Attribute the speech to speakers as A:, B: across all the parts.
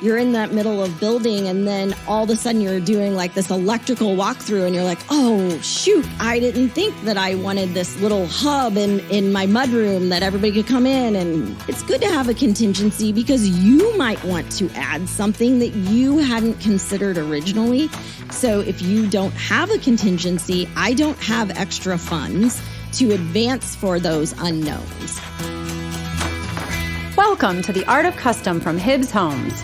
A: you're in that middle of building and then all of a sudden you're doing like this electrical walkthrough and you're like, oh, shoot, I didn't think that I wanted this little hub in my mudroom that everybody could come in. And it's good to have a contingency because you might want to add something that you hadn't considered originally. So if you don't have a contingency, I don't have extra funds to advance for those unknowns.
B: Welcome to the Art of Custom from Hibbs Homes.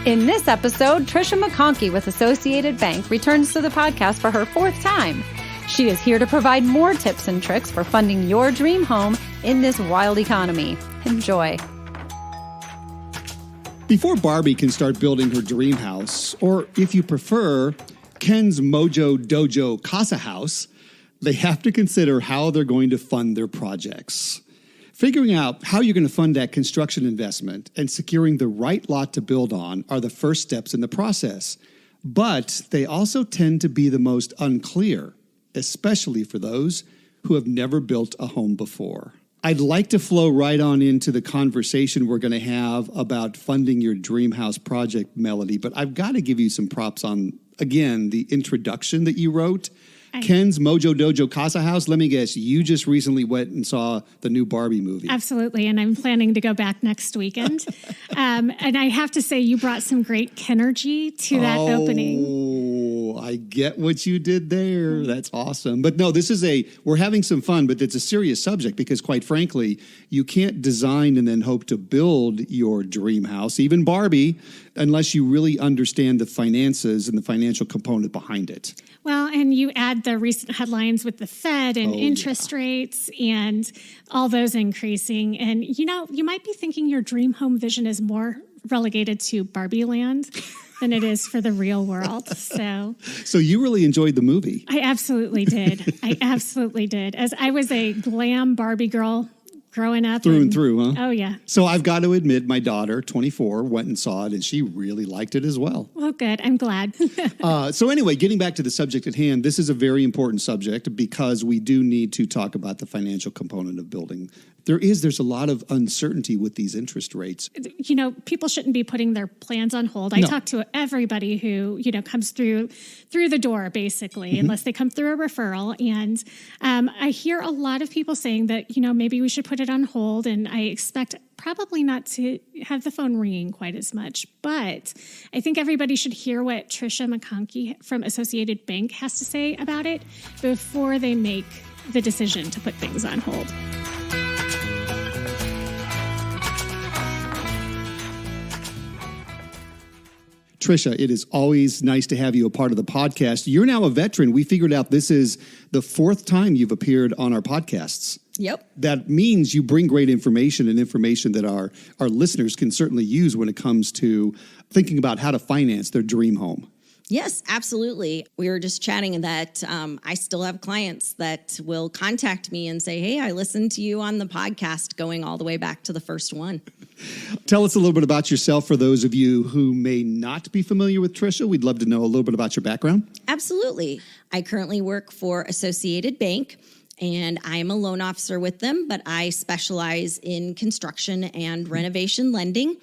B: In this episode, Trisha McConkey with Associated Bank returns to the podcast for her fourth time. She is here to provide more tips and tricks for funding your dream home in this wild economy. Enjoy.
C: Before Barbie can start building her dream house, or if you prefer, Ken's Mojo Dojo Casa House, they have to consider how they're going to fund their projects. Figuring out how you're going to fund that construction investment and securing the right lot to build on are the first steps in the process. But they also tend to be the most unclear, especially for those who have never built a home before. I'd like to flow right on into the conversation we're going to have about funding your dream house project, Melody, but I've got to give you some props on, again, the introduction that you wrote. Ken's Mojo Dojo Casa House. Let me guess, you just recently went and saw the new Barbie movie.
D: Absolutely, and I'm planning to go back next weekend. And I have to say, you brought some great Kenergy to that opening.
C: Oh, I get what you did there. That's awesome. But no, we're having some fun, but it's a serious subject because quite frankly, you can't design and then hope to build your dream house, even Barbie, unless you really understand the finances and the financial component behind it.
D: Well, and you add the recent headlines with the Fed and interest rates and all those increasing. And, you might be thinking your dream home vision is more relegated to Barbie land than it is for the real world. So
C: you really enjoyed the movie.
D: I absolutely did. As I was a glam Barbie girl growing up.
C: Through and through, huh?
D: Oh, yeah.
C: So I've got to admit, my daughter, 24, went and saw it, and she really liked it as well.
D: Well, good. I'm glad.
C: So anyway, getting back to the subject at hand, this is a very important subject because we do need to talk about the financial component of building. There's a lot of uncertainty with these interest rates.
D: People shouldn't be putting their plans on hold. I talk to everybody who, comes through the door, basically, unless they come through a referral. And I hear a lot of people saying that, maybe we should put it on hold. And I expect probably not to have the phone ringing quite as much. But I think everybody should hear what Trisha McConkey from Associated Bank has to say about it before they make the decision to put things on hold.
C: Trisha, it is always nice to have you a part of the podcast. You're now a veteran. We figured out this is the fourth time you've appeared on our podcasts.
A: Yep.
C: That means you bring great information and information that our listeners can certainly use when it comes to thinking about how to finance their dream home.
A: Yes, absolutely. We were just chatting that I still have clients that will contact me and say, hey, I listened to you on the podcast going all the way back to the first one.
C: Tell us a little bit about yourself for those of you who may not be familiar with Trisha. We'd love to know a little bit about your background.
A: Absolutely. I currently work for Associated Bank, and I am a loan officer with them, but I specialize in construction and renovation lending.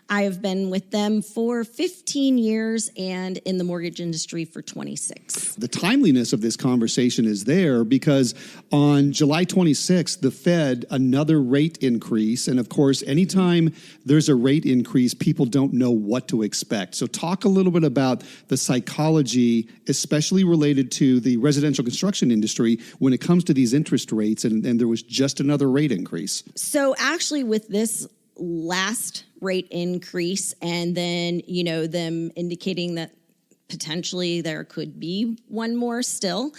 A: I have been with them for 15 years and in the mortgage industry for 26.
C: The timeliness of this conversation is there because on July 26th, the Fed, another rate increase. And of course, anytime there's a rate increase, people don't know what to expect. So talk a little bit about the psychology, especially related to the residential construction industry when it comes to these interest rates. And there was just another rate increase.
A: So actually with this last rate increase and then, them indicating that potentially there could be one more still.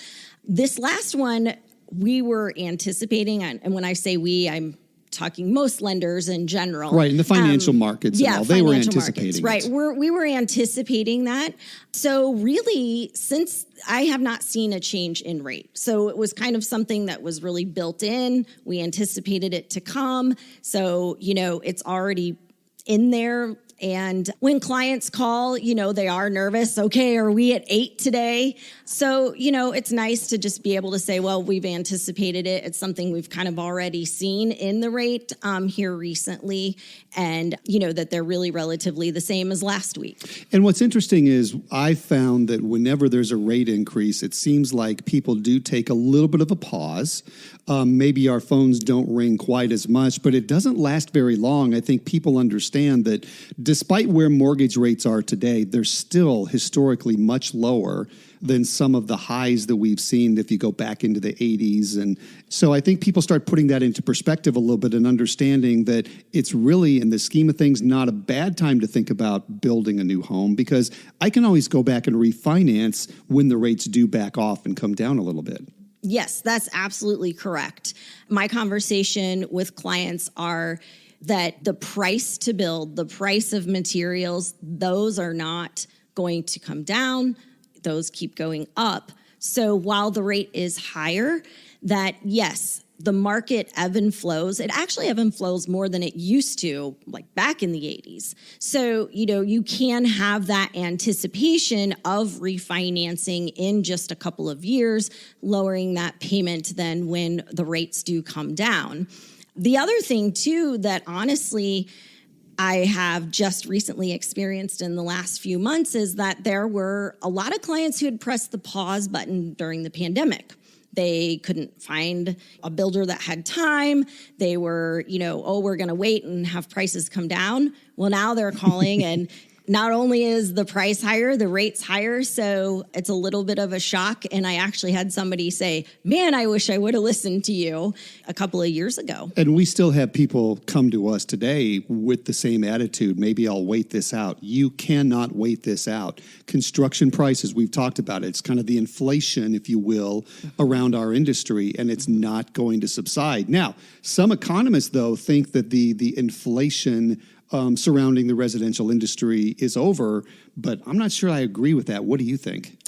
A: This last one, we were anticipating, and when I say we, I'm talking most lenders in general.
C: Right, in the financial markets and all. They were anticipating
A: markets, right, we were anticipating that. So really, since I have not seen a change in rate. So it was kind of something that was really built in. We anticipated it to come. So, it's already in there. And when clients call, they are nervous. Okay, are we at 8 today? So, it's nice to just be able to say, well, we've anticipated it. It's something we've kind of already seen in the rate here recently. And, that they're really relatively the same as last week.
C: And what's interesting is I found that whenever there's a rate increase, it seems like people do take a little bit of a pause. Maybe our phones don't ring quite as much, but it doesn't last very long. I think people understand that despite where mortgage rates are today, they're still historically much lower than some of the highs that we've seen if you go back into the 80s. And so I think people start putting that into perspective a little bit and understanding that it's really, in the scheme of things, not a bad time to think about building a new home, because I can always go back and refinance when the rates do back off and come down a little bit.
A: Yes, that's absolutely correct. My conversation with clients are that the price to build, the price of materials, those are not going to come down. Those keep going up. So while the rate is higher, that yes, the market ebb and flows. It actually ebb and flows more than it used to, like back in the 80s. So, you can have that anticipation of refinancing in just a couple of years, lowering that payment then when the rates do come down. The other thing too, that honestly, I have just recently experienced in the last few months is that there were a lot of clients who had pressed the pause button during the pandemic. They couldn't find a builder that had time. They were, we're going to wait and have prices come down. Well, now they're calling and not only is the price higher, the rate's higher. So it's a little bit of a shock. And I actually had somebody say, man, I wish I would have listened to you a couple of years ago.
C: And we still have people come to us today with the same attitude. Maybe I'll wait this out. You cannot wait this out. Construction prices, we've talked about it. It's kind of the inflation, if you will, around our industry, and it's not going to subside. Now, some economists, though, think that the inflation surrounding the residential industry is over, but I'm not sure I agree with that. What do you think?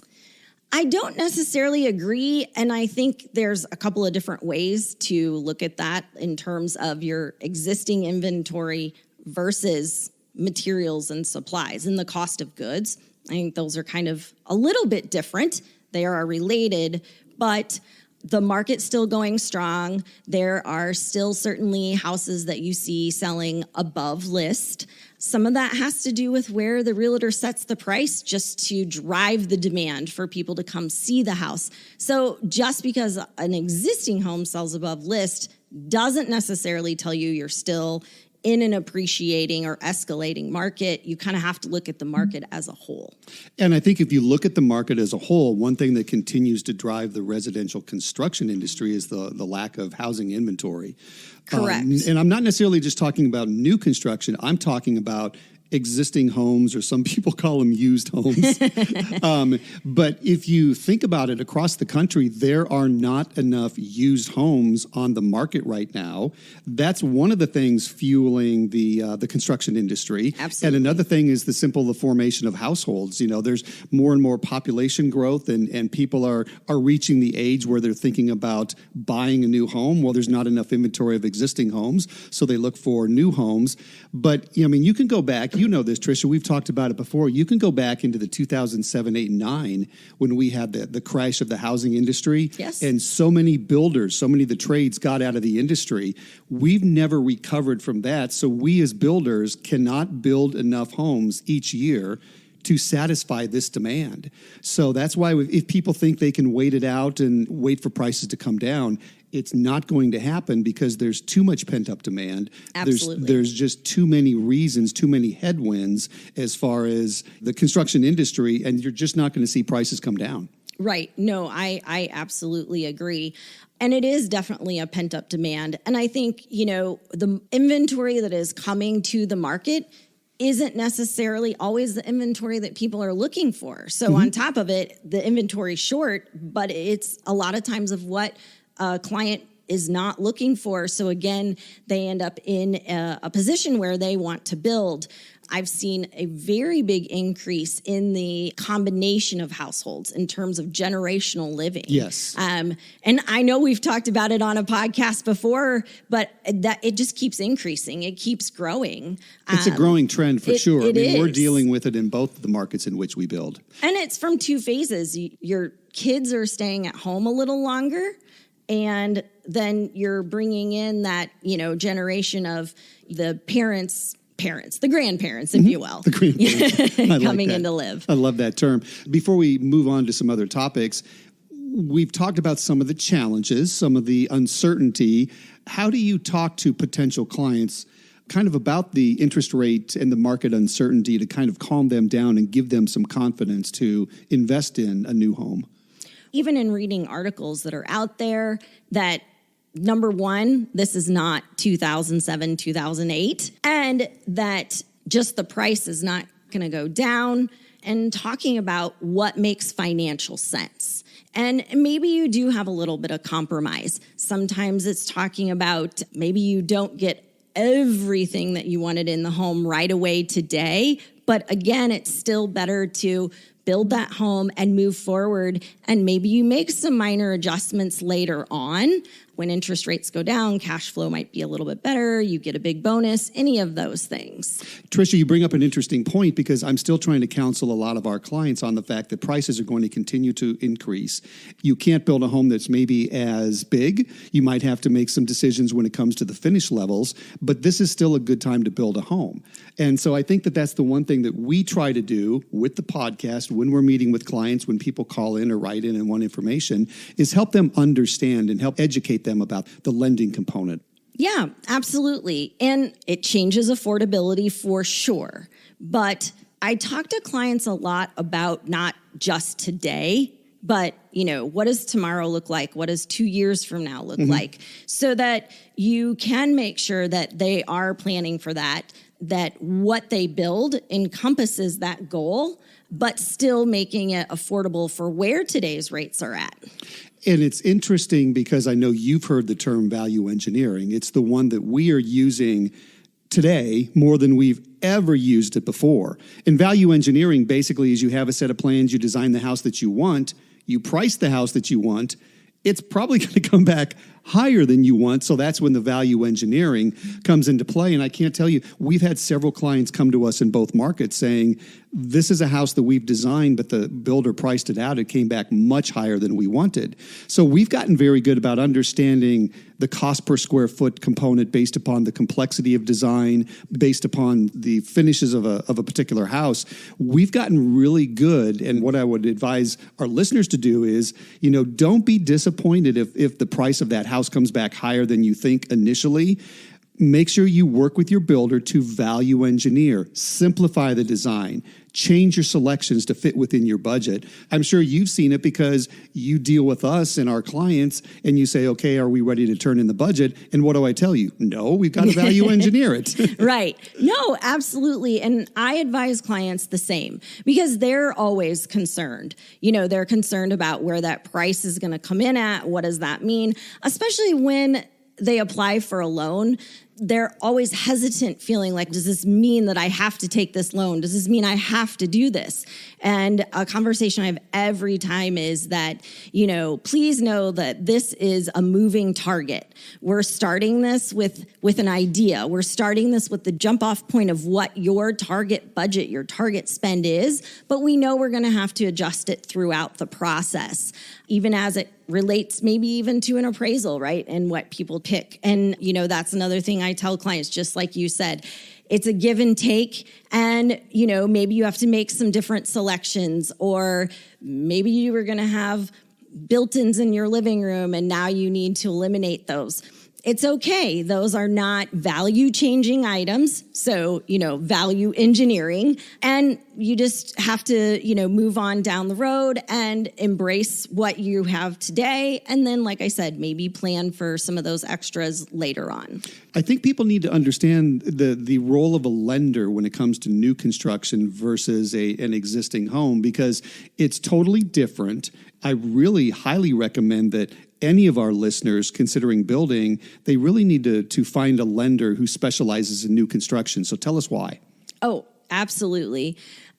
A: I don't necessarily agree, and I think there's a couple of different ways to look at that in terms of your existing inventory versus materials and supplies and the cost of goods. I think those are kind of a little bit different. They are related, but the market's still going strong. There are still certainly houses that you see selling above list. Some of that has to do with where the realtor sets the price just to drive the demand for people to come see the house. So just because an existing home sells above list doesn't necessarily tell you you're still in an appreciating or escalating market. You kind of have to look at the market as a whole.
C: And I think if you look at the market as a whole, one thing that continues to drive the residential construction industry is the lack of housing inventory.
A: Correct.
C: And I'm not necessarily just talking about new construction. I'm talking about existing homes, or some people call them used homes. But if you think about it, across the country, there are not enough used homes on the market right now. That's one of the things fueling the construction industry.
A: Absolutely.
C: And another thing is the formation of households. There's more and more population growth, and people are reaching the age where they're thinking about buying a new home. Well, there's not enough inventory of existing homes, so they look for new homes. But, you can go back. You know this, Trisha. We've talked about it before. You can go back into the 2007, 8, 9 when we had the crash of the housing industry.
A: Yes.
C: And so many builders, so many of the trades got out of the industry. We've never recovered from that. So we as builders cannot build enough homes each year to satisfy this demand. So that's why if people think they can wait it out and wait for prices to come down, it's not going to happen because there's too much pent-up demand.
A: Absolutely.
C: There's just too many reasons, too many headwinds as far as the construction industry, and you're just not going to see prices come down.
A: Right. No, I absolutely agree. And it is definitely a pent-up demand. And I think, the inventory that is coming to the market isn't necessarily always the inventory that people are looking for. So on top of it, the inventory short, but it's a lot of times of what a client is not looking for. So again, they end up in a position where they want to build. I've seen a very big increase in the combination of households in terms of generational living.
C: Yes.
A: And I know we've talked about it on a podcast before, but that it just keeps increasing. It keeps growing.
C: It's a growing trend for sure. We're
A: is.
C: dealing with it in both the markets in which we build.
A: And it's from two phases. Your kids are staying at home a little longer, and then you're bringing in that, generation of the parents, the grandparents, if you will.
C: The grandparents.
A: Coming in to live.
C: I love that term. Before we move on to some other topics, we've talked about some of the challenges, some of the uncertainty. How do you talk to potential clients kind of about the interest rate and the market uncertainty to kind of calm them down and give them some confidence to invest in a new home?
A: Even in reading articles that are out there that, number one, this is not 2007, 2008, and that just the price is not going to go down, and talking about what makes financial sense. And maybe you do have a little bit of compromise. Sometimes it's talking about maybe you don't get everything that you wanted in the home right away today, but again, it's still better to build that home and move forward, and maybe you make some minor adjustments later on. When interest rates go down, cash flow might be a little bit better. You get a big bonus, any of those things.
C: Trisha, you bring up an interesting point because I'm still trying to counsel a lot of our clients on the fact that prices are going to continue to increase. You can't build a home that's maybe as big. You might have to make some decisions when it comes to the finish levels, but this is still a good time to build a home. And so I think that that's the one thing that we try to do with the podcast when we're meeting with clients, when people call in or write in and want information, is help them understand and help educate them about the lending component.
A: Yeah, absolutely. And it changes affordability for sure. But I talk to clients a lot about not just today, but, what does tomorrow look like? What does 2 years from now look like? So that you can make sure that they are planning for that what they build encompasses that goal, but still making it affordable for where today's rates are at.
C: And it's interesting because I know you've heard the term value engineering. It's the one that we are using today more than we've ever used it before. And value engineering basically is you have a set of plans, you design the house that you want, you price the house that you want. It's probably going to come back higher than you want. So that's when the value engineering comes into play. And I can't tell you, we've had several clients come to us in both markets saying, this is a house that we've designed, but the builder priced it out. It came back much higher than we wanted. So we've gotten very good about understanding the cost per square foot component based upon the complexity of design, based upon the finishes of a particular house. We've gotten really good. And what I would advise our listeners to do is, don't be disappointed if the price of that house comes back higher than you think initially. Make sure you work with your builder to value engineer, simplify the design, change your selections to fit within your budget. I'm sure you've seen it because you deal with us and our clients and you say, okay, are we ready to turn in the budget? And what do I tell you? No, we've got to value engineer it.
A: Right. No, absolutely. And I advise clients the same because they're always concerned. They're concerned about where that price is going to come in at. What does that mean? Especially when they apply for a loan, they're always hesitant, feeling like, does this mean that I have to take this loan? Does this mean I have to do this? And a conversation I have every time is that, please know that this is a moving target. We're starting this with an idea. We're starting this with the jump off point of what your target budget, your target spend is, but we know we're going to have to adjust it throughout the process, even as it relates maybe even to an appraisal, right? And what people pick. And, that's another thing I tell clients, just like you said, it's a give and take. And, maybe you have to make some different selections, or maybe you were going to have built-ins in your living room and now you need to eliminate those. It's okay. Those are not value-changing items. So, value engineering. And you just have to, move on down the road and embrace what you have today. And then, like I said, maybe plan for some of those extras later on.
C: I think people need to understand the role of a lender when it comes to new construction versus an existing home, because it's totally different. I really highly recommend that any of our listeners considering building, they really need to find a lender who specializes in new construction. So tell us why.
A: Oh, absolutely.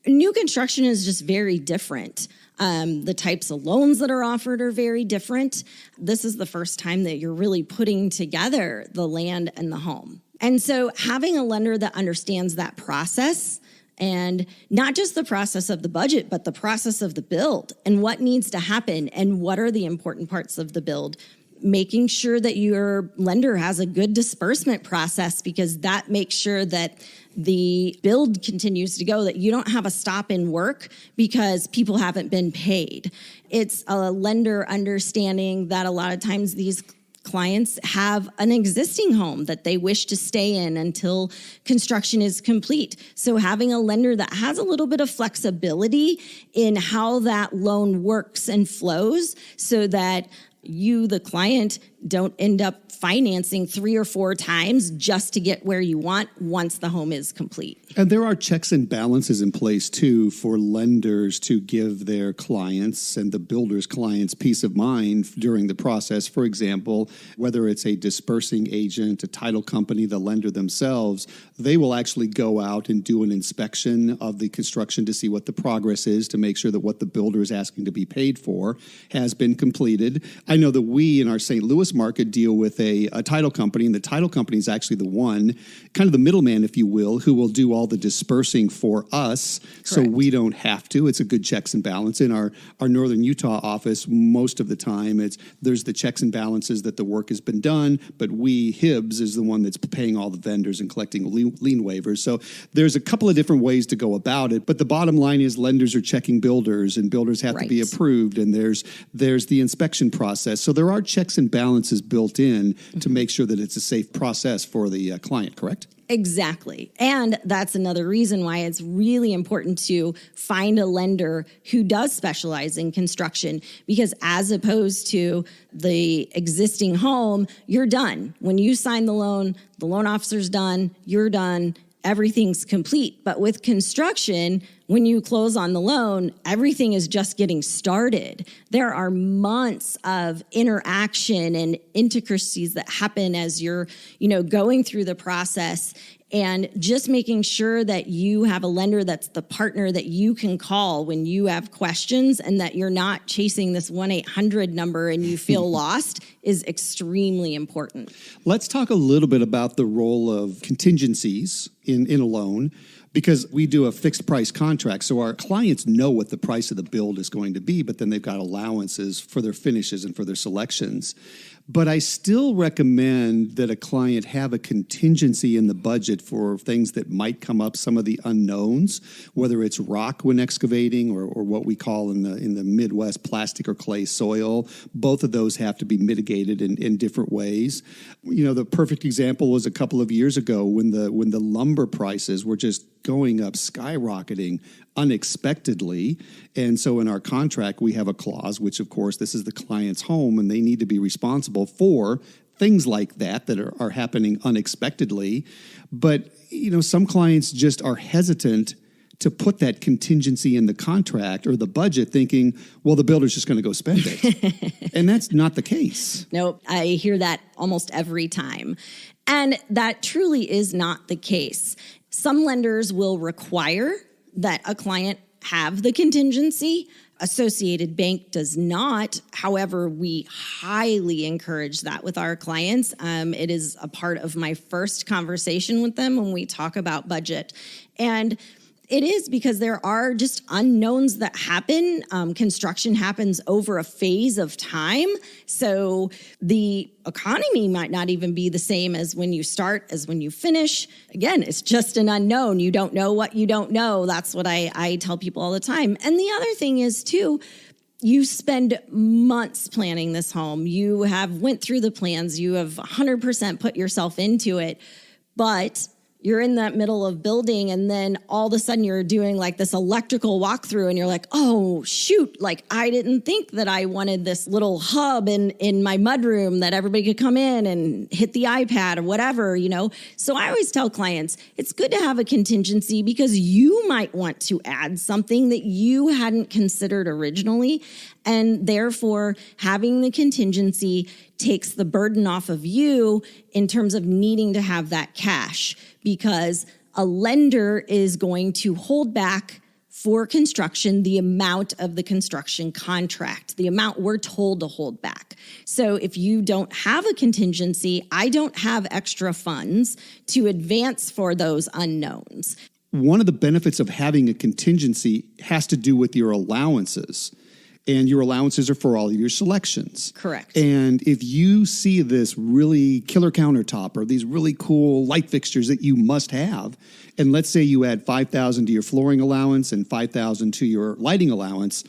A: New construction is just very different. The types of loans that are offered are very different. This is the first time that you're really putting together the land and the home. And so having a lender that understands that process, and not just the process of the budget, but the process of the build and what needs to happen and what are the important parts of the build, making sure that your lender has a good disbursement process, because that makes sure that the build continues to go, that you don't have a stop in work because people haven't been paid. It's a lender understanding that a lot of times these clients have an existing home that they wish to stay in until construction is complete. So having a lender that has a little bit of flexibility in how that loan works and flows, so that you, the client, don't end up financing 3 or 4 times just to get where you want once the home is complete.
C: And there are checks and balances in place, too, for lenders to give their clients and the builder's clients peace of mind during the process. For example, whether it's a dispersing agent, a title company, the lender themselves, they will actually go out and do an inspection of the construction to see what the progress is, to make sure that what the builder is asking to be paid for has been completed. I know that we in our St. Louis market deal with a title company, and the title company is actually the one, kind of the middleman, if you will, who will do all the dispersing for us. Correct. So we don't have to. It's a good checks and balance. In our Northern Utah office, most of the time, there's the checks and balances that the work has been done, but Hibbs is the one that's paying all the vendors and collecting lien waivers. So there's a couple of different ways to go about it, but the bottom line is lenders are checking builders, and builders have to be approved, and there's the inspection process. So there are checks and balances built in to make sure that it's a safe process for the client, correct?
A: Exactly. And that's another reason why it's really important to find a lender who does specialize in construction, because as opposed to the existing home, you're done. When you sign the loan officer's done, you're done. Everything's complete. But with construction, when you close on the loan, everything is just getting started. There are months of interaction and intricacies that happen as you're, going through the process, and just making sure that you have a lender that's the partner that you can call when you have questions, and that you're not chasing this 1-800 number and you feel lost is extremely important.
C: Let's talk a little bit about the role of contingencies in a loan, because we do a fixed price contract. So our clients know what the price of the build is going to be, but then they've got allowances for their finishes and for their selections. But I still recommend that a client have a contingency in the budget for things that might come up, some of the unknowns, whether it's rock when excavating or what we call in the Midwest plastic or clay soil. Both of those have to be mitigated in different ways. The perfect example was a couple of years ago when the lumber prices were just going up, skyrocketing unexpectedly. And so in our contract, we have a clause, which of course, this is the client's home, and they need to be responsible for things like that are happening unexpectedly. But, some clients just are hesitant to put that contingency in the contract or the budget, thinking, well, the builder's just going to go spend it. And that's not the case.
A: Nope. I hear that almost every time. And that truly is not the case. Some lenders will require that a client have the contingency. Associated Bank does not. However, we highly encourage that with our clients. It is a part of my first conversation with them when we talk about budget. And it is because there are just unknowns that happen. Construction happens over a phase of time. So the economy might not even be the same as when you start, as when you finish. Again, it's just an unknown. You don't know what you don't know. That's what I tell people all the time. And the other thing is, too, you spend months planning this home. You have went through the plans. You have 100% put yourself into it. But you're in that middle of building and then all of a sudden you're doing like this electrical walkthrough and you're like, oh, shoot, like I didn't think that I wanted this little hub in my mudroom that everybody could come in and hit the iPad or whatever, you know? So I always tell clients, it's good to have a contingency because you might want to add something that you hadn't considered originally. And therefore, having the contingency takes the burden off of you in terms of needing to have that cash, because a lender is going to hold back for construction the amount of the construction contract, the amount we're told to hold back. So if you don't have a contingency, I don't have extra funds to advance for those unknowns.
C: One of the benefits of having a contingency has to do with your allowances. And your allowances are for all of your selections.
A: Correct.
C: And if you see this really killer countertop or these really cool light fixtures that you must have, and let's say you add $5,000 to your flooring allowance and $5,000 to your lighting allowance,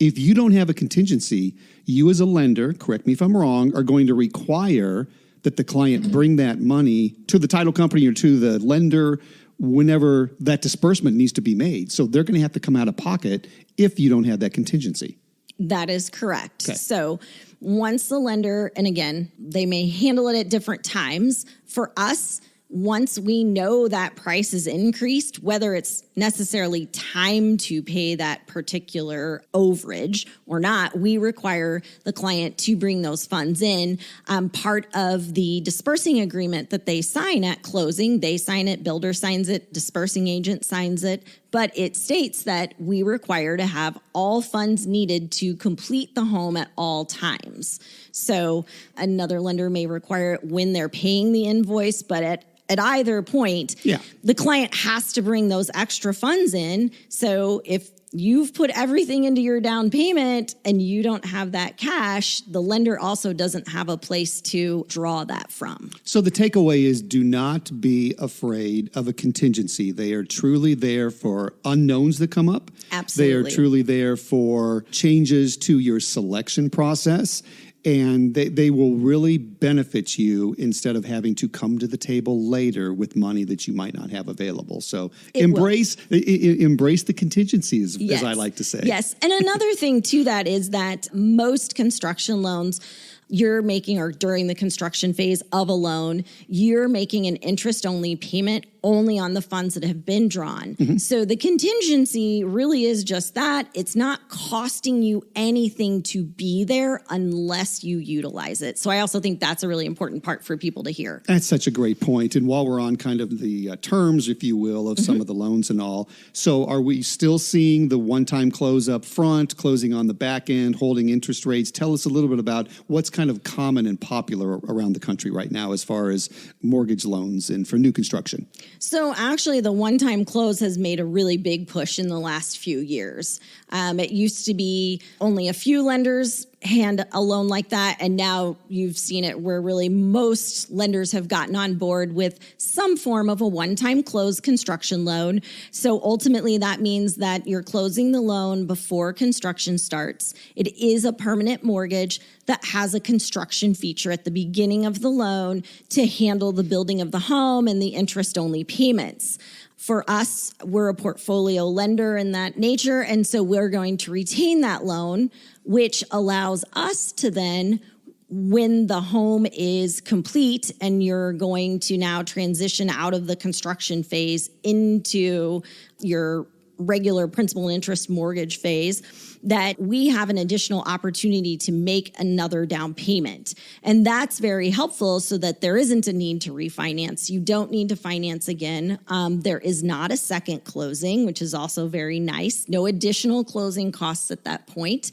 C: if you don't have a contingency, you as a lender, correct me if I'm wrong, are going to require that the client bring that money to the title company or to the lender whenever that disbursement needs to be made. So they're going to have to come out of pocket if you don't have that contingency.
A: That is correct.
C: Okay.
A: So once the lender, and again, they may handle it at different times. For us, once we know that price is increased, whether it's necessarily time to pay that particular overage or not, we require the client to bring those funds in. Part of the dispersing agreement that they sign at closing, they sign it, builder signs it, dispersing agent signs it, but it states that we require to have all funds needed to complete the home at all times. So another lender may require it when they're paying the invoice, but at either point, the client has to bring those extra funds in. So if you've put everything into your down payment and you don't have that cash, the lender also doesn't have a place to draw that from.
C: So the takeaway is do not be afraid of a contingency. They are truly there for unknowns that come up.
A: Absolutely.
C: They are truly there for changes to your selection process. And they will really benefit you instead of having to come to the table later with money that you might not have available. So embrace the contingencies, as I like to say.
A: Yes. And another thing to that is that most construction loans you're making, or during the construction phase of a loan, you're making an interest-only payment only on the funds that have been drawn. Mm-hmm. So the contingency really is just that. It's not costing you anything to be there unless you utilize it. So I also think that's a really important part for people to hear.
C: That's such a great point. And while we're on kind of the terms, if you will, of some of the loans and all, so are we still seeing the one-time close up front, closing on the back end, holding interest rates? Tell us a little bit about what's kind of common and popular around the country right now as far as mortgage loans and for new construction.
A: So actually, the one-time close has made a really big push in the last few years. It used to be only a few lenders hand a loan like that, and now you've seen it where really most lenders have gotten on board with some form of a one-time close construction loan. So ultimately, that means that you're closing the loan before construction starts. It is a permanent mortgage that has a construction feature at the beginning of the loan to handle the building of the home and the interest-only payments. For us, we're a portfolio lender in that nature, and so we're going to retain that loan, which allows us to then, when the home is complete and you're going to now transition out of the construction phase into your regular principal and interest mortgage phase, that we have an additional opportunity to make another down payment. And that's very helpful so that there isn't a need to refinance. You don't need to finance again. There is not a second closing, which is also very nice. No additional closing costs at that point.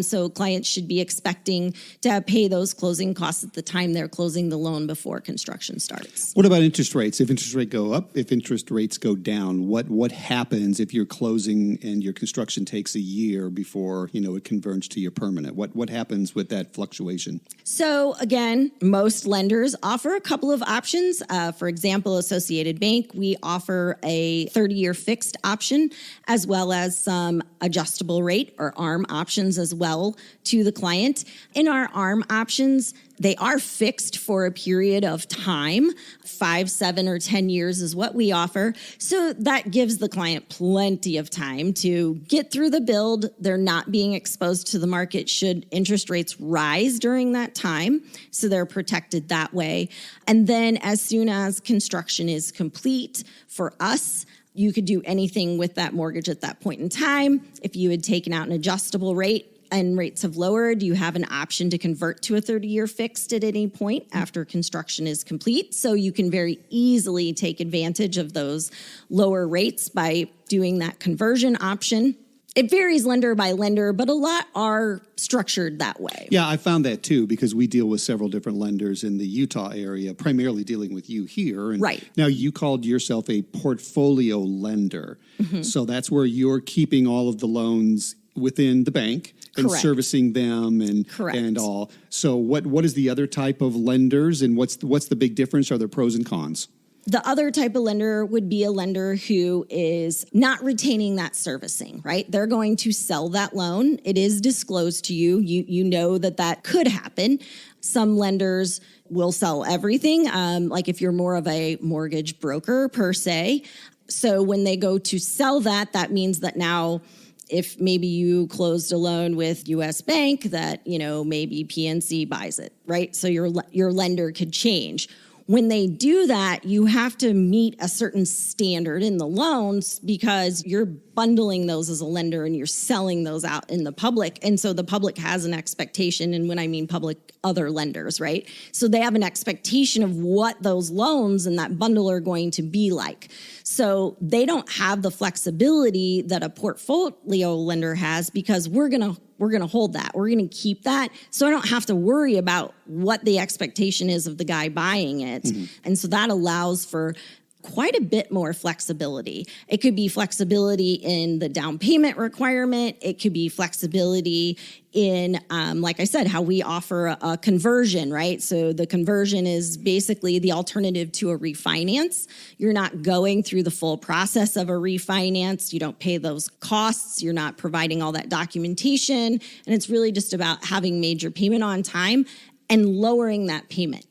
A: So clients should be expecting to pay those closing costs at the time they're closing the loan before construction starts.
C: What about interest rates? If interest rates go up, if interest rates go down, what happens if you're closing and your construction takes a year before, it converts to your permanent? What happens with that fluctuation?
A: So again, most lenders offer a couple of options. For example, Associated Bank, we offer a 30-year fixed option as well as some adjustable rate or ARM options as well to the client. In our ARM options, They are fixed for a period of time. 5, 7, or 10 years is what we offer. So that gives the client plenty of time to get through the build. They're not being exposed to the market should interest rates rise during that time. So they're protected that way. And then as soon as construction is complete for us, you could do anything with that mortgage at that point in time. If you had taken out an adjustable rate, and rates have lowered, you have an option to convert to a 30-year fixed at any point after construction is complete. So you can very easily take advantage of those lower rates by doing that conversion option. It varies lender by lender, but a lot are structured that way.
C: Yeah, I found that too, because we deal with several different lenders in the Utah area, primarily dealing with you here. And
A: right.
C: Now, you called yourself a portfolio lender. Mm-hmm. So that's where you're keeping all of the loans within the bank and
A: Correct.
C: Servicing them and all. So what is the other type of lenders, and what's the big difference? Are there pros and cons?
A: The other type of lender would be a lender who is not retaining that servicing, right? They're going to sell that loan. It is disclosed to you. You know that could happen. Some lenders will sell everything, like if you're more of a mortgage broker per se. So when they go to sell that, that means that now if maybe you closed a loan with U.S. Bank that, maybe PNC buys it, right? So your lender could change. When they do that, you have to meet a certain standard in the loans because you're bundling those as a lender and you're selling those out in the public. And so the public has an expectation. And when I mean public, other lenders, right? So they have an expectation of what those loans and that bundle are going to be like. So they don't have the flexibility that a portfolio lender has because we're going to hold that. We're going to keep that. So I don't have to worry about what the expectation is of the guy buying it. Mm-hmm. And so that allows for quite a bit more flexibility. It could be flexibility in the down payment requirement. It could be flexibility in, like I said, how we offer a conversion, right? So the conversion is basically the alternative to a refinance. You're not going through the full process of a refinance. You don't pay those costs. You're not providing all that documentation. And it's really just about having made your payment on time and lowering that payment.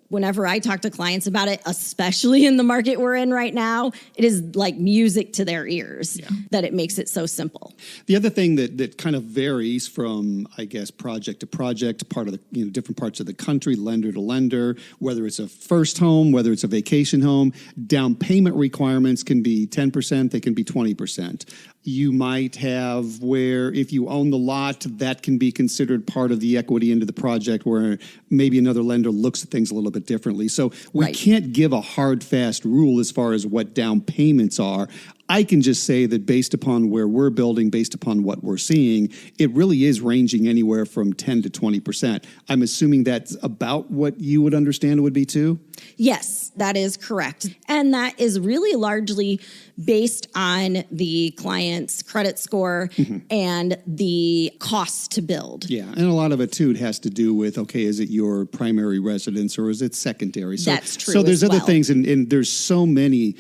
A: Whenever I talk to clients about it, especially in the market we're in right now, it is like music to their ears that it makes it so simple.
C: The other thing that kind of varies from, I guess, project to project, part of the different parts of the country, lender to lender, whether it's a first home, whether it's a vacation home, down payment requirements can be 10%, they can be 20%. You might have where if you own the lot, that can be considered part of the equity into the project where maybe another lender looks at things a little bit differently. So we can't give a hard, fast rule as far as what down payments are. I can just say that based upon where we're building, based upon what we're seeing, it really is ranging anywhere from 10 to 20%. I'm assuming that's about what you would understand it would be too?
A: Yes, that is correct. And that is really largely based on the client's credit score and the cost to build.
C: Yeah, and a lot of it too has to do with, okay, is it your primary residence or is it secondary? So,
A: that's true.
C: So there's other things, and there's so many,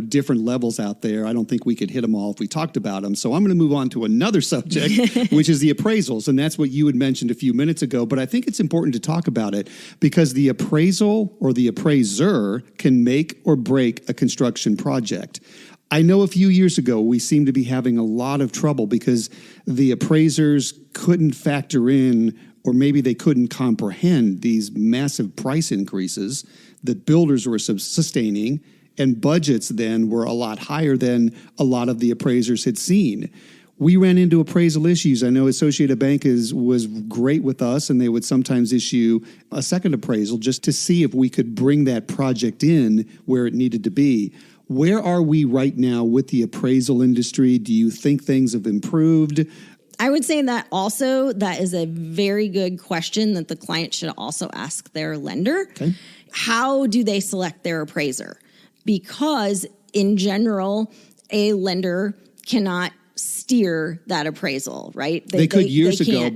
C: different levels out there. I don't think we could hit them all if we talked about them. So I'm going to move on to another subject, which is the appraisals. And that's what you had mentioned a few minutes ago. But I think it's important to talk about it because the appraisal or the appraiser can make or break a construction project. I know a few years ago, we seemed to be having a lot of trouble because the appraisers couldn't factor in, or maybe they couldn't comprehend these massive price increases that builders were sustaining, and budgets then were a lot higher than a lot of the appraisers had seen. We ran into appraisal issues. I know Associated Bank was great with us, and they would sometimes issue a second appraisal just to see if we could bring that project in where it needed to be. Where are we right now with the appraisal industry? Do you think things have improved?
A: I would say that also that is a very good question that the client should also ask their lender. Okay. How do they select their appraiser? Because in general, a lender cannot steer that appraisal, right?
C: They could years ago,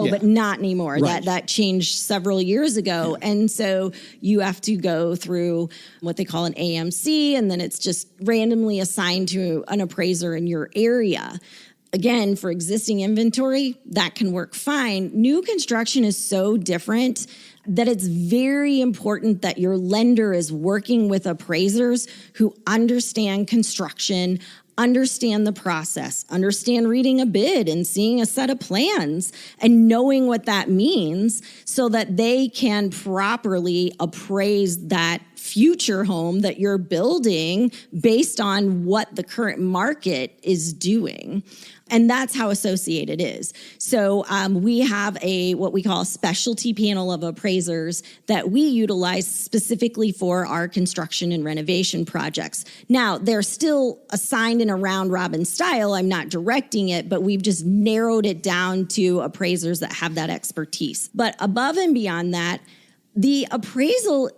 C: but
A: not anymore.
C: Right.
A: That changed several years ago. Yeah. And so you have to go through what they call an AMC, and then it's just randomly assigned to an appraiser in your area. again, for existing inventory, that can work fine. New construction is so different that it's very important that your lender is working with appraisers who understand construction, understand the process, understand reading a bid and seeing a set of plans and knowing what that means so that they can properly appraise that future home that you're building based on what the current market is doing. And that's how associated is. So we have what we call a specialty panel of appraisers that we utilize specifically for our construction and renovation projects. Now, they're still assigned in a round robin style. I'm not directing it, but we've just narrowed it down to appraisers that have that expertise. But above and beyond that, the appraisal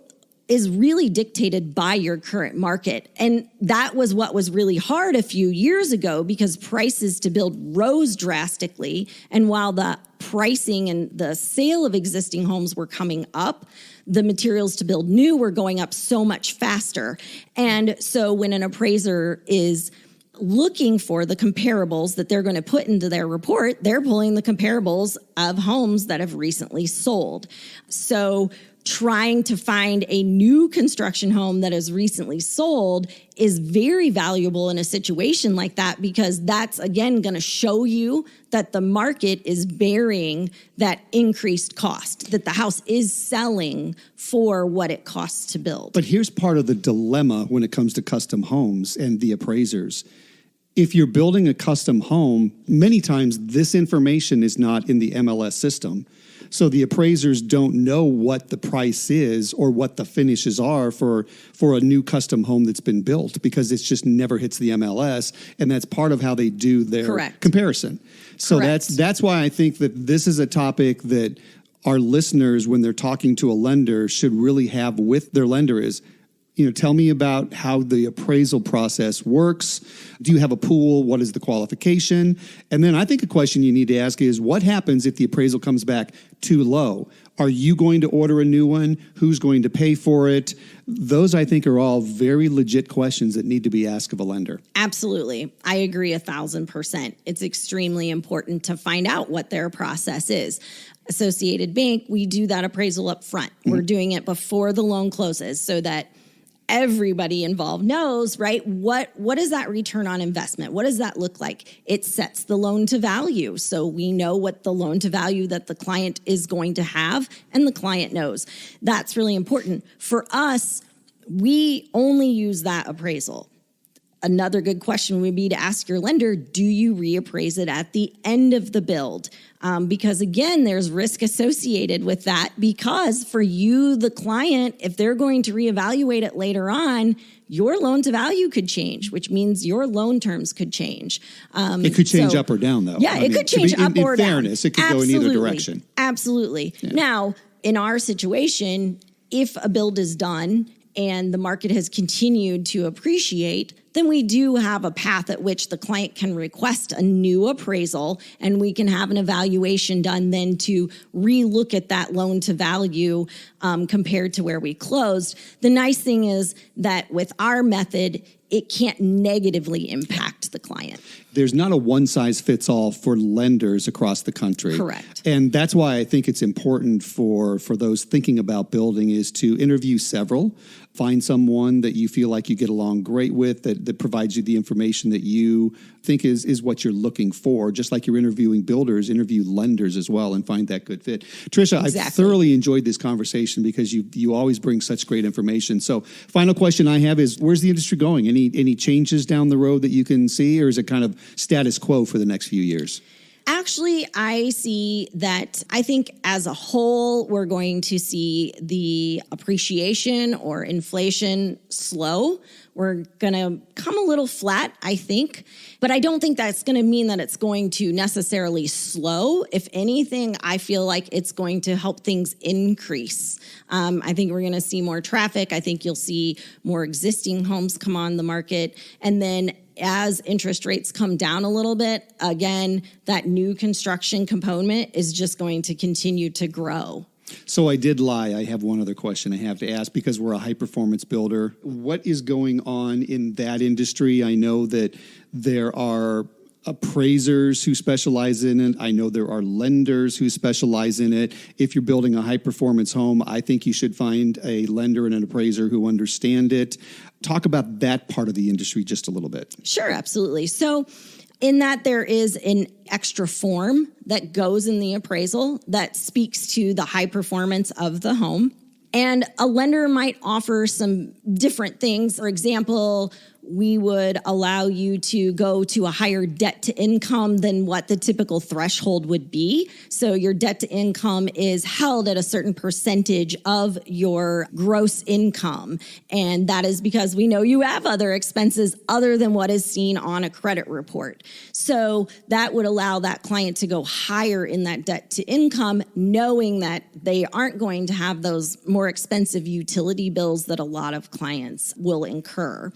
A: is really dictated by your current market. And that was what was really hard a few years ago because prices to build rose drastically. And while the pricing and the sale of existing homes were coming up, the materials to build new were going up so much faster. And so when an appraiser is looking for the comparables that they're going to put into their report, they're pulling the comparables of homes that have recently sold. So trying to find a new construction home that is recently sold is very valuable in a situation like that because that's, again, going to show you that the market is bearing that increased cost, that the house is selling for what it costs to build.
C: But here's part of the dilemma when it comes to custom homes and the appraisers. If you're building a custom home, many times this information is not in the MLS system. So the appraisers don't know what the price is or what the finishes are for a new custom home that's been built because it's just never hits the MLS, and that's part of how they do their comparison. So that's why I think that this is a topic that our listeners, when they're talking to a lender, should really have with their lender is, tell me about how the appraisal process works. Do you have a pool? What is the qualification? And then I think a question you need to ask is, what happens if the appraisal comes back too low? Are you going to order a new one? Who's going to pay for it? Those, I think, are all very legit questions that need to be asked of a lender.
A: Absolutely. I agree 1,000%. It's extremely important to find out what their process is. Associated Bank, we do that appraisal up front. Mm-hmm. We're doing it before the loan closes so that everybody involved knows, right? What is that return on investment? What does that look like? It sets the loan to value. So we know what the loan to value that the client is going to have, and the client knows. That's really important. For us, we only use that appraisal. Another good question would be to ask your lender, do you reappraise it at the end of the build? Because again, there's risk associated with that because for you, the client, if they're going to reevaluate it later on, your loan to value could change, which means your loan terms could change.
C: It could change up or down, though.
A: Yeah, it could change up or down.
C: In fairness, it could go in either direction.
A: Absolutely. Yeah. Now, in our situation, if a build is done and the market has continued to appreciate, then we do have a path at which the client can request a new appraisal and we can have an evaluation done then to relook at that loan to value compared to where we closed. The nice thing is that with our method, it can't negatively impact the client.
C: There's not a one-size-fits-all for lenders across the country.
A: Correct.
C: And that's why I think it's important for those thinking about building is to interview several, find someone that you feel like you get along great with, that provides you the information that you think is what you're looking for. Just like you're interviewing builders, interview lenders as well and find that good fit. Trisha, exactly. I've thoroughly enjoyed this conversation because you always bring such great information. So final question I have is, where's the industry going? Any changes down the road that you can see, or is it kind of status quo for the next few years?
A: Actually, I see that I think as a whole, we're going to see the appreciation or inflation slow. We're going to come a little flat, I think, but I don't think that's going to mean that it's going to necessarily slow. If anything, I feel like it's going to help things increase. I think we're going to see more traffic. I think you'll see more existing homes come on the market. And then as interest rates come down a little bit, again, that new construction component is just going to continue to grow.
C: So I did lie. I have one other question I have to ask because we're a high-performance builder. What is going on in that industry? I know that there are appraisers who specialize in it. I know there are lenders who specialize in it. If you're building a high-performance home, I think you should find a lender and an appraiser who understand it. Talk about that part of the industry just a little bit.
A: Sure, absolutely. So in that, there is an extra form that goes in the appraisal that speaks to the high performance of the home. And a lender might offer some different things. For example, we would allow you to go to a higher debt to income than what the typical threshold would be. So your debt to income is held at a certain percentage of your gross income. And that is because we know you have other expenses other than what is seen on a credit report. So that would allow that client to go higher in that debt to income, knowing that they aren't going to have those more expensive utility bills that a lot of clients will incur.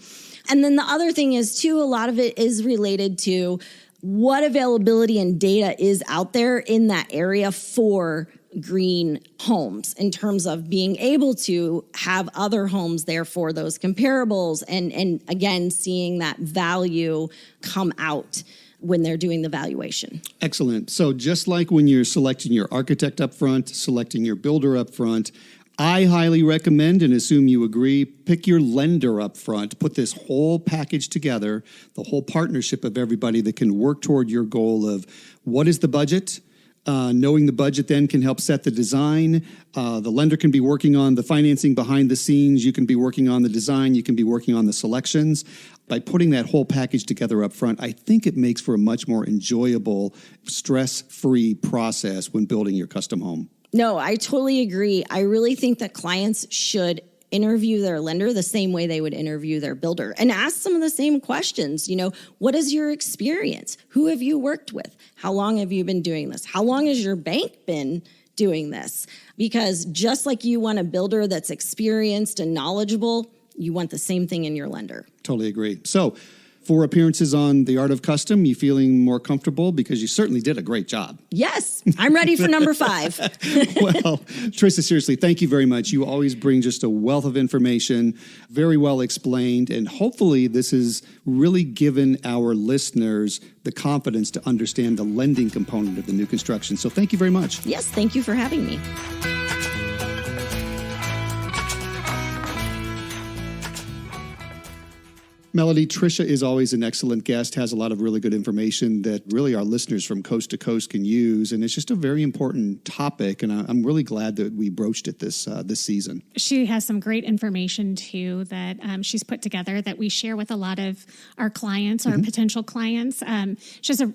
A: And then the other thing is, too, a lot of it is related to what availability and data is out there in that area for green homes in terms of being able to have other homes there for those comparables and again, seeing that value come out when they're doing the valuation.
C: Excellent. So just like when you're selecting your architect up front, selecting your builder up front, I highly recommend and assume you agree, pick your lender up front, put this whole package together, the whole partnership of everybody that can work toward your goal of what is the budget. Knowing the budget then can help set the design. The lender can be working on the financing behind the scenes. You can be working on the design. You can be working on the selections. By putting that whole package together up front, I think it makes for a much more enjoyable, stress-free process when building your custom home.
A: No, I totally agree. I really think that clients should interview their lender the same way they would interview their builder and ask some of the same questions. You know, what is your experience? Who have you worked with? How long have you been doing this? How long has your bank been doing this? Because just like you want a builder that's experienced and knowledgeable, you want the same thing in your lender. Totally
C: agree. So, 4 appearances on The Art of Custom. You feeling more comfortable? Because you certainly did a great job.
A: Yes, I'm ready for number 5.
C: Well, Trisha, seriously, thank you very much. You always bring just a wealth of information, very well explained, and hopefully this has really given our listeners the confidence to understand the lending component of the new construction. So thank you very much.
A: Yes, thank you for having me.
C: Melody, Trisha is always an excellent guest, has a lot of really good information that really our listeners from coast to coast can use. And it's just a very important topic. And I'm really glad that we broached it this season.
D: She has some great information, too, that she's put together that we share with a lot of our clients, our potential clients. She has a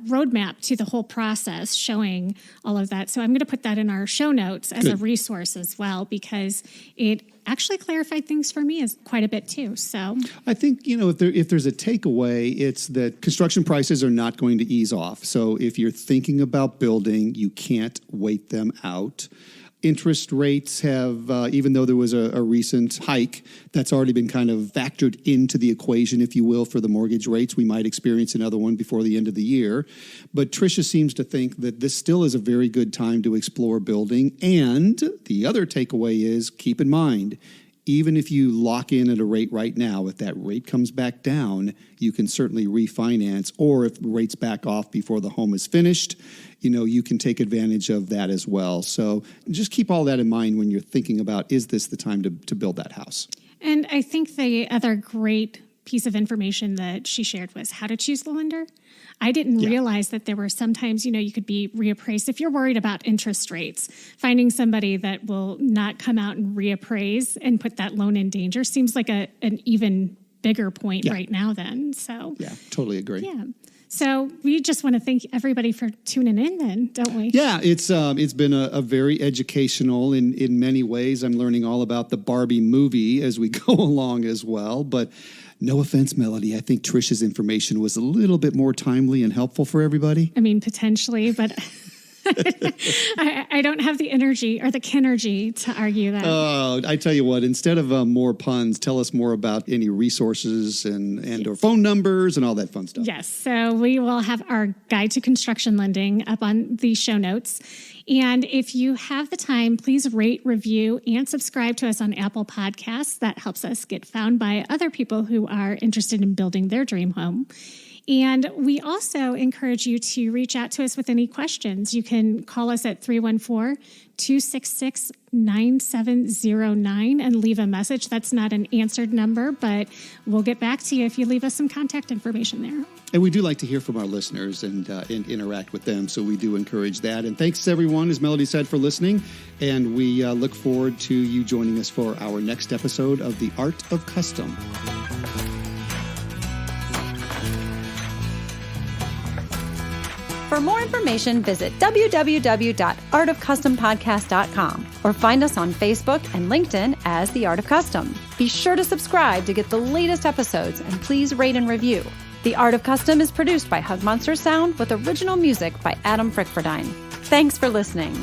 D: roadmap to the whole process showing all of that. So I'm going to put that in our show notes as a resource as well, because it actually clarified things for me as quite a bit too. So
C: I think, if there's a takeaway, it's that construction prices are not going to ease off. So if you're thinking about building, you can't wait them out. Interest rates have, even though there was a recent hike, that's already been kind of factored into the equation, if you will, for the mortgage rates. We might experience another one before the end of the year. But Trisha seems to think that this still is a very good time to explore building. And the other takeaway is, keep in mind, even if you lock in at a rate right now, if that rate comes back down, you can certainly refinance. Or if rates back off before the home is finished, you can take advantage of that as well. So just keep all that in mind when you're thinking about, is this the time to build that house?
D: And I think the other great piece of information that she shared was how to choose the lender. I didn't realize that there were sometimes, you could be reappraised. If you're worried about interest rates, finding somebody that will not come out and reappraise and put that loan in danger seems like an even bigger point right now then. So
C: yeah, totally agree.
D: Yeah. So we just want to thank everybody for tuning in then, don't we?
C: Yeah, it's been a very educational in many ways. I'm learning all about the Barbie movie as we go along as well. But no offense, Melody, I think Trisha's information was a little bit more timely and helpful for everybody.
D: I mean, potentially, but I don't have the energy or the kinergy to argue that.
C: Oh, I tell you what, instead of more puns, tell us more about any resources and or phone numbers and all that fun stuff.
D: Yes, so we will have our guide to construction lending up on the show notes. And if you have the time, please rate, review, and subscribe to us on Apple Podcasts. That helps us get found by other people who are interested in building their dream home. And we also encourage you to reach out to us with any questions. You can call us at 314-266-9709 and leave a message. That's not an answered number, but we'll get back to you if you leave us some contact information there.
C: And we do like to hear from our listeners and interact with them, so we do encourage that. And thanks, everyone, as Melody said, for listening. And we look forward to you joining us for our next episode of The Art of Custom.
B: For more information, visit www.artofcustompodcast.com or find us on Facebook and LinkedIn as The Art of Custom. Be sure to subscribe to get the latest episodes, and please rate and review. The Art of Custom is produced by Hug Monster Sound with original music by Adam Frickfordine. Thanks for listening.